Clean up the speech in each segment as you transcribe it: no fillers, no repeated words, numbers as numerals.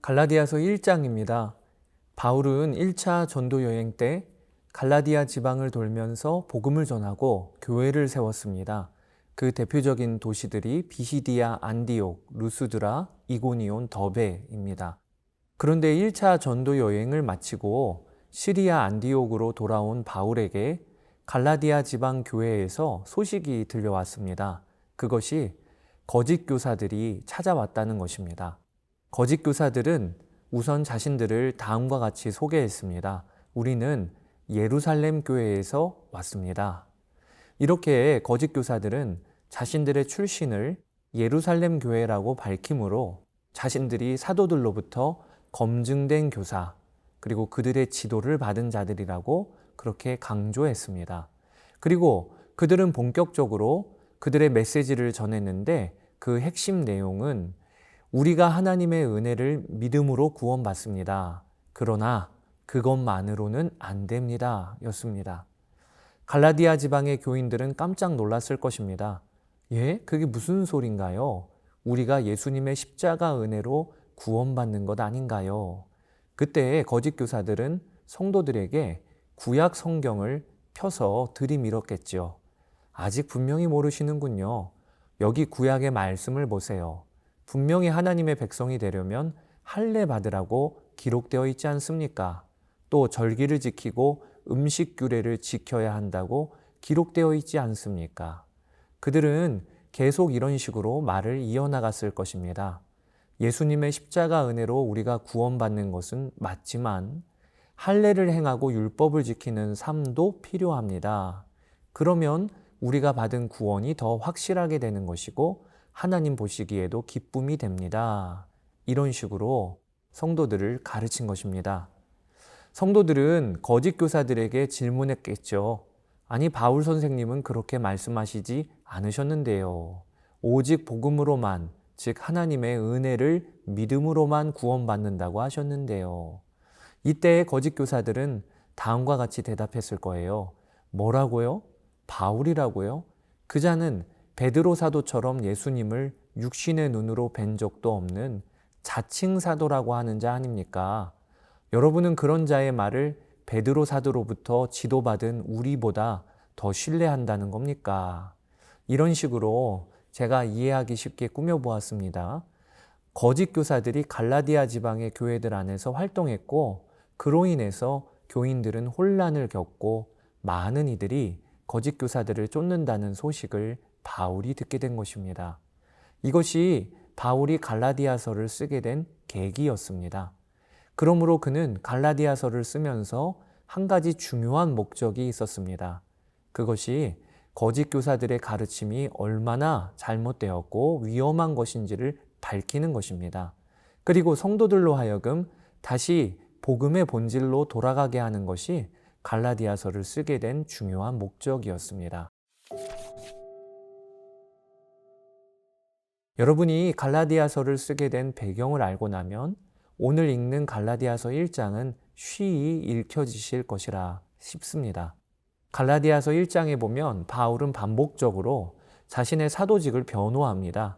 갈라디아서 1장입니다. 바울은 1차 전도 여행 때 갈라디아 지방을 돌면서 복음을 전하고 교회를 세웠습니다. 그 대표적인 도시들이 비시디아, 안디옥, 루스드라, 이고니온, 더베입니다. 그런데 1차 전도 여행을 마치고 시리아 안디옥으로 돌아온 바울에게 갈라디아 지방 교회에서 소식이 들려왔습니다. 그것이 거짓 교사들이 찾아왔다는 것입니다. 거짓 교사들은 우선 자신들을 다음과 같이 소개했습니다. 우리는 예루살렘 교회에서 왔습니다. 이렇게 거짓 교사들은 자신들의 출신을 예루살렘 교회라고 밝히므로 자신들이 사도들로부터 검증된 교사, 그리고 그들의 지도를 받은 자들이라고 그렇게 강조했습니다. 그리고 그들은 본격적으로 그들의 메시지를 전했는데 그 핵심 내용은 우리가 하나님의 은혜를 믿음으로 구원받습니다. 그러나 그것만으로는 안 됩니다. 였습니다. 갈라디아 지방의 교인들은 깜짝 놀랐을 것입니다. 예? 그게 무슨 소린가요? 우리가 예수님의 십자가 은혜로 구원받는 것 아닌가요? 그때 거짓 교사들은 성도들에게 구약 성경을 펴서 들이밀었겠죠. 아직 분명히 모르시는군요. 여기 구약의 말씀을 보세요. 분명히 하나님의 백성이 되려면 할례 받으라고 기록되어 있지 않습니까? 또 절기를 지키고 음식 규례를 지켜야 한다고 기록되어 있지 않습니까? 그들은 계속 이런 식으로 말을 이어나갔을 것입니다. 예수님의 십자가 은혜로 우리가 구원받는 것은 맞지만 할례를 행하고 율법을 지키는 삶도 필요합니다. 그러면 우리가 받은 구원이 더 확실하게 되는 것이고 하나님 보시기에도 기쁨이 됩니다. 이런 식으로 성도들을 가르친 것입니다. 성도들은 거짓 교사들에게 질문했겠죠. 아니, 바울 선생님은 그렇게 말씀하시지 않으셨는데요. 오직 복음으로만, 즉 하나님의 은혜를 믿음으로만 구원받는다고 하셨는데요. 이때 거짓 교사들은 다음과 같이 대답했을 거예요. 뭐라고요? 바울이라고요? 그 자는 베드로 사도처럼 예수님을 육신의 눈으로 뵌 적도 없는 자칭 사도라고 하는 자 아닙니까? 여러분은 그런 자의 말을 베드로 사도로부터 지도받은 우리보다 더 신뢰한다는 겁니까? 이런 식으로 제가 이해하기 쉽게 꾸며보았습니다. 거짓 교사들이 갈라디아 지방의 교회들 안에서 활동했고 그로 인해서 교인들은 혼란을 겪고 많은 이들이 거짓 교사들을 쫓는다는 소식을 바울이 듣게 된 것입니다. 이것이 바울이 갈라디아서를 쓰게 된 계기였습니다. 그러므로 그는 갈라디아서를 쓰면서 한 가지 중요한 목적이 있었습니다. 그것이 거짓 교사들의 가르침이 얼마나 잘못되었고 위험한 것인지를 밝히는 것입니다. 그리고 성도들로 하여금 다시 복음의 본질로 돌아가게 하는 것이 갈라디아서를 쓰게 된 중요한 목적이었습니다. 여러분이 갈라디아서를 쓰게 된 배경을 알고 나면 오늘 읽는 갈라디아서 1장은 쉬이 읽혀지실 것이라 싶습니다. 갈라디아서 1장에 보면 바울은 반복적으로 자신의 사도직을 변호합니다.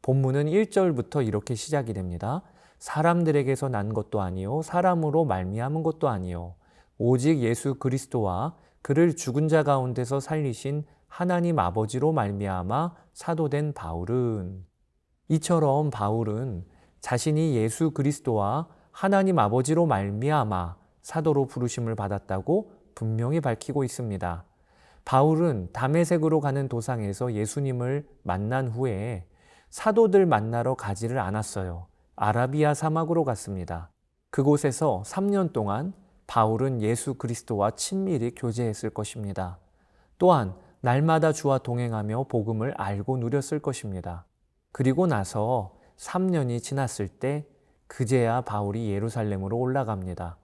본문은 1절부터 이렇게 시작이 됩니다. 사람들에게서 난 것도 아니요 사람으로 말미암은 것도 아니요 오직 예수 그리스도와 그를 죽은 자 가운데서 살리신 하나님 아버지로 말미암아 사도된 바울은. 이처럼 바울은 자신이 예수 그리스도와 하나님 아버지로 말미암아 사도로 부르심을 받았다고 분명히 밝히고 있습니다. 바울은 다메섹으로 가는 도상에서 예수님을 만난 후에 사도들 만나러 가지를 않았어요. 아라비아 사막으로 갔습니다. 그곳에서 3년 동안 바울은 예수 그리스도와 친밀히 교제했을 것입니다. 또한 날마다 주와 동행하며 복음을 알고 누렸을 것입니다. 그리고 나서 3년이 지났을 때 그제야 바울이 예루살렘으로 올라갑니다.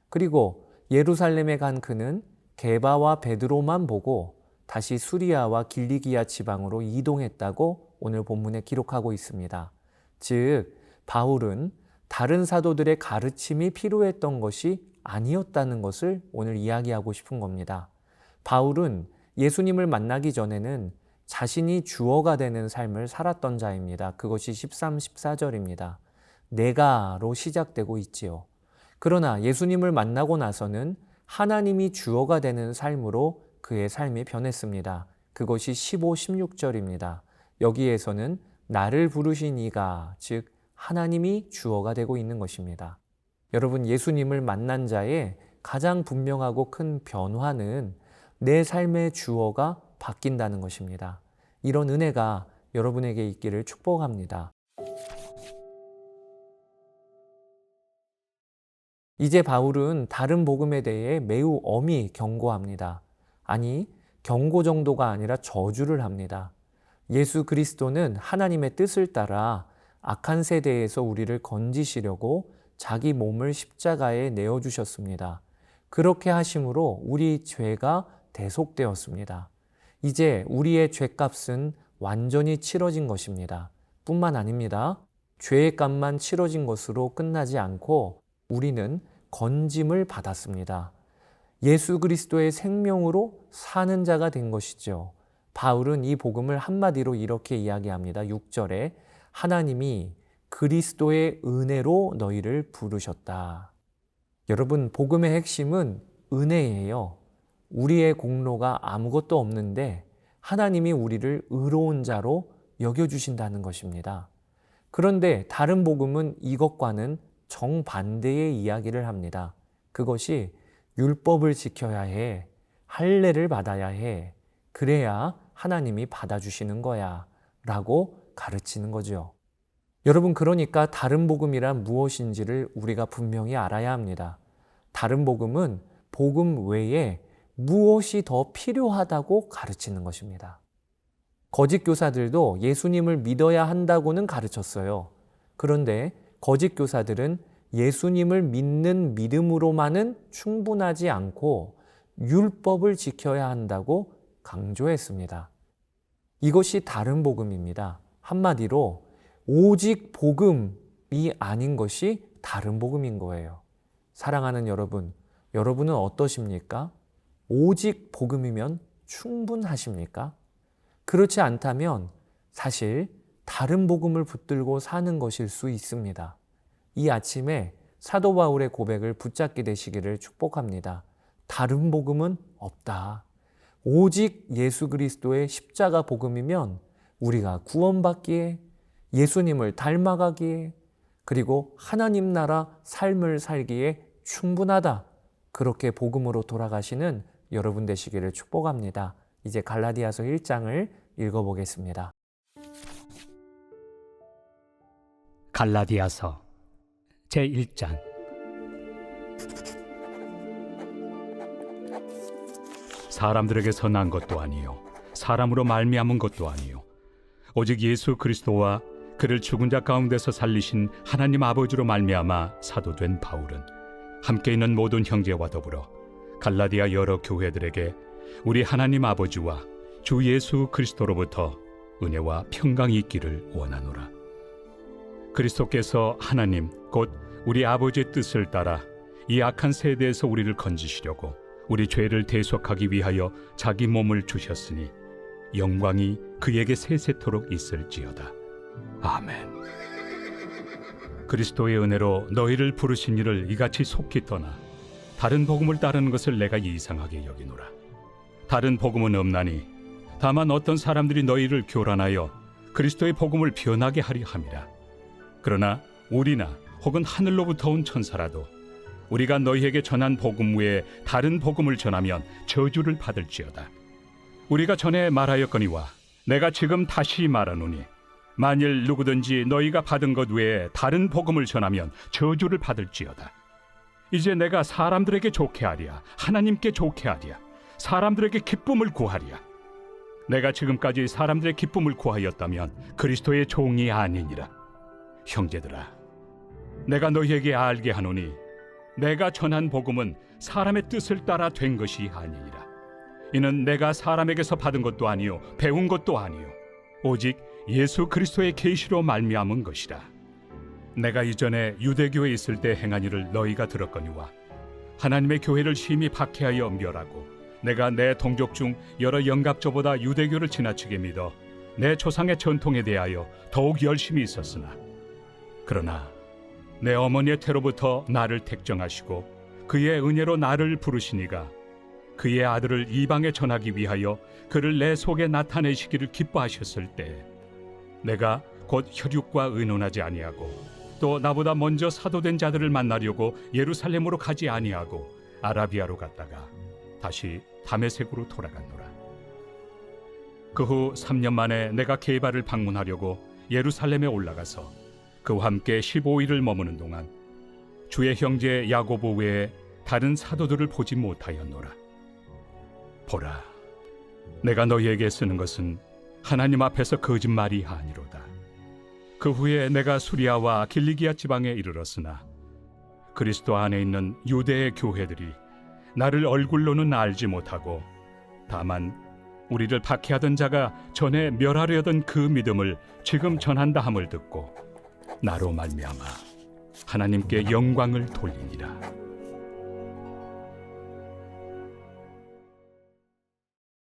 그리고 예루살렘에 간 그는 게바와 베드로만 보고 다시 수리아와 길리기아 지방으로 이동했다고 오늘 본문에 기록하고 있습니다. 즉, 바울은 다른 사도들의 가르침이 필요했던 것이 아니었다는 것을 오늘 이야기하고 싶은 겁니다. 바울은 예수님을 만나기 전에는 자신이 주어가 되는 삶을 살았던 자입니다. 그것이 13, 14절입니다. 내가로 시작되고 있지요. 그러나 예수님을 만나고 나서는 하나님이 주어가 되는 삶으로 그의 삶이 변했습니다. 그것이 15, 16절입니다. 여기에서는 나를 부르신 이가, 즉 하나님이 주어가 되고 있는 것입니다. 여러분, 예수님을 만난 자의 가장 분명하고 큰 변화는 내 삶의 주어가 바뀐다는 것입니다. 이런 은혜가 여러분에게 있기를 축복합니다. 이제 바울은 다른 복음에 대해 매우 엄히 경고합니다. 아니, 경고 정도가 아니라 저주를 합니다. 예수 그리스도는 하나님의 뜻을 따라 악한 세대에서 우리를 건지시려고 자기 몸을 십자가에 내어주셨습니다. 그렇게 하심으로 우리 죄가 대속되었습니다. 이제 우리의 죄값은 완전히 치러진 것입니다. 뿐만 아닙니다. 죄의 값만 치러진 것으로 끝나지 않고 우리는 건짐을 받았습니다. 예수 그리스도의 생명으로 사는 자가 된 것이죠. 바울은 이 복음을 한마디로 이렇게 이야기합니다. 6절에 하나님이 그리스도의 은혜로 너희를 부르셨다. 여러분, 복음의 핵심은 은혜예요. 우리의 공로가 아무것도 없는데 하나님이 우리를 의로운 자로 여겨주신다는 것입니다. 그런데 다른 복음은 이것과는 정반대의 이야기를 합니다. 그것이 율법을 지켜야 해, 할례를 받아야 해, 그래야 하나님이 받아주시는 거야 라고 가르치는 거죠. 여러분, 그러니까 다른 복음이란 무엇인지를 우리가 분명히 알아야 합니다. 다른 복음은 복음 외에 무엇이 더 필요하다고 가르치는 것입니다. 거짓 교사들도 예수님을 믿어야 한다고는 가르쳤어요. 그런데 거짓 교사들은 예수님을 믿는 믿음으로만은 충분하지 않고 율법을 지켜야 한다고 강조했습니다. 이것이 다른 복음입니다. 한마디로 오직 복음이 아닌 것이 다른 복음인 거예요. 사랑하는 여러분, 여러분은 어떠십니까? 오직 복음이면 충분하십니까? 그렇지 않다면 사실 다른 복음을 붙들고 사는 것일 수 있습니다. 이 아침에 사도 바울의 고백을 붙잡게 되시기를 축복합니다. 다른 복음은 없다. 오직 예수 그리스도의 십자가 복음이면 우리가 구원받기에, 예수님을 닮아가기에, 그리고 하나님 나라 삶을 살기에 충분하다. 그렇게 복음으로 돌아가시는 여러분 되시기를 축복합니다. 이제 갈라디아서 1장을 읽어보겠습니다. 갈라디아서 제1장. 사람들에게서 난 것도 아니요 사람으로 말미암은 것도 아니요 오직 예수 그리스도와 그를 죽은 자 가운데서 살리신 하나님 아버지로 말미암아 사도된 바울은 함께 있는 모든 형제와 더불어 갈라디아 여러 교회들에게 우리 하나님 아버지와 주 예수 그리스도로부터 은혜와 평강이 있기를 원하노라. 그리스도께서 하나님 곧 우리 아버지의 뜻을 따라 이 악한 세대에서 우리를 건지시려고 우리 죄를 대속하기 위하여 자기 몸을 주셨으니 영광이 그에게 세세토록 있을지어다. 아멘. 그리스도의 은혜로 너희를 부르신 이를 이같이 속히 떠나 다른 복음을 따르는 것을 내가 이상하게 여기노라. 다른 복음은 없나니 다만 어떤 사람들이 너희를 교란하여 그리스도의 복음을 변하게 하려 함이라. 그러나 우리나 혹은 하늘로부터 온 천사라도 우리가 너희에게 전한 복음 외에 다른 복음을 전하면 저주를 받을지어다. 우리가 전에 말하였거니와 내가 지금 다시 말하노니 만일 누구든지 너희가 받은 것 외에 다른 복음을 전하면 저주를 받을지어다. 이제 내가 사람들에게 좋게 하랴, 하나님께 좋게 하랴, 사람들에게 기쁨을 구하랴. 내가 지금까지 사람들의 기쁨을 구하였다면 그리스도의 종이 아니니라. 형제들아, 내가 너희에게 알게 하노니 내가 전한 복음은 사람의 뜻을 따라 된 것이 아니니라. 이는 내가 사람에게서 받은 것도 아니요 배운 것도 아니요 오직 예수 그리스도의 계시로 말미암은 것이라. 내가 이전에 유대교에 있을 때 행한 일을 너희가 들었거니와 하나님의 교회를 심히 박해하여 멸하고 내가 내 동족 중 여러 영갑조보다 유대교를 지나치게 믿어 내 조상의 전통에 대하여 더욱 열심히 있었으나 그러나 내 어머니의 태로부터 나를 택정하시고 그의 은혜로 나를 부르시니가 그의 아들을 이방에 전하기 위하여 그를 내 속에 나타내시기를 기뻐하셨을 때 내가 곧 혈육과 의논하지 아니하고 또 나보다 먼저 사도된 자들을 만나려고 예루살렘으로 가지 아니하고 아라비아로 갔다가 다시 다메섹으로 돌아갔노라. 그 후 3년 만에 내가 게바를 방문하려고 예루살렘에 올라가서 그와 함께 15일을 머무는 동안 주의 형제 야고보 외에 다른 사도들을 보지 못하였노라. 보라, 내가 너희에게 쓰는 것은 하나님 앞에서 거짓말이 아니로다. 그 후에 내가 수리아와 길리기아 지방에 이르렀으나 그리스도 안에 있는 유대의 교회들이 나를 얼굴로는 알지 못하고 다만 우리를 박해하던 자가 전에 멸하려던 그 믿음을 지금 전한다 함을 듣고 나로 말미암아 하나님께 영광을 돌리니라.